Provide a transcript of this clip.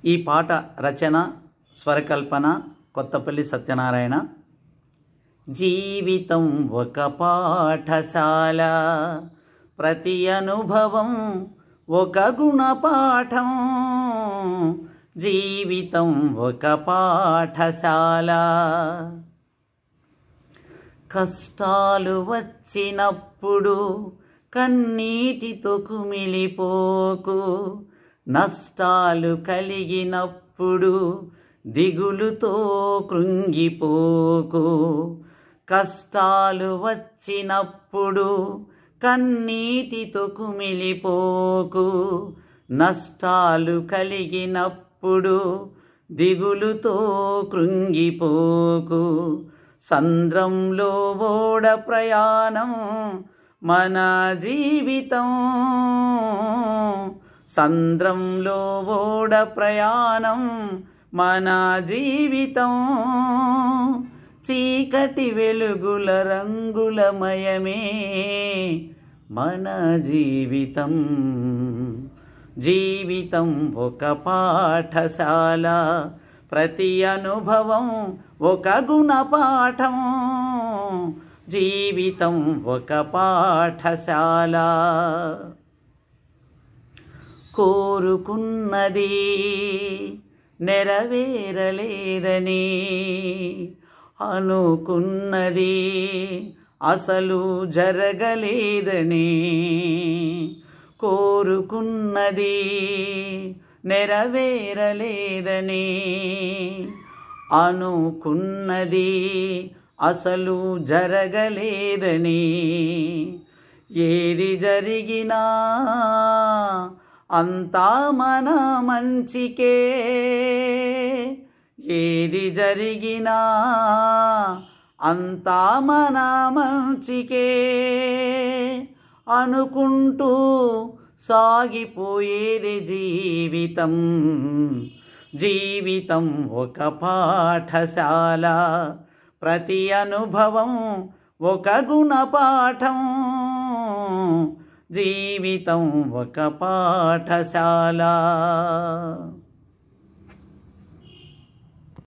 ఈ పాట రచన స్వరకల్పన కొత్తపల్లి సత్యనారాయణ. జీవితం ఒక పాఠశాల, ప్రతి అనుభవం ఒక గుణపాఠం. జీవితం ఒక పాఠశాల. కష్టాలు వచ్చినప్పుడు కన్నీటితో కుమిలిపోకు, నష్టాలు కలిగినప్పుడు దిగులుతో కృంగిపోకు. కష్టాలు వచ్చినప్పుడు కన్నీటితో కుమిలిపోకు, నష్టాలు కలిగినప్పుడు దిగులుతో కృంగిపోకు. సంద్రంలో ఓడ ప్రయాణం మన జీవితం, సంద్రంలో ఓడ ప్రయాణం మన జీవితం. చీకటి వెలుగుల రంగులమయమే మన జీవితం. జీవితం ఒక పాఠశాల, ప్రతి అనుభవం ఒక గుణపాఠం. జీవితం ఒక పాఠశాల. కోరుకున్నది నెరవేరలేదని, అనుకున్నది అసలు జరగలేదని, కోరుకున్నది నెరవేరలేదని, అనుకున్నది అసలు జరగలేదని, ఏది జరిగినా అంతా మన మంచికే, ఏది జరిగినా అంతా మన మంచికే అనుకుంటూ సాగిపోయేది జీవితం. జీవితం ఒక పాఠశాల, ప్రతి అనుభవం ఒక గుణపాఠం. జీవితం ఒక పాఠశాల.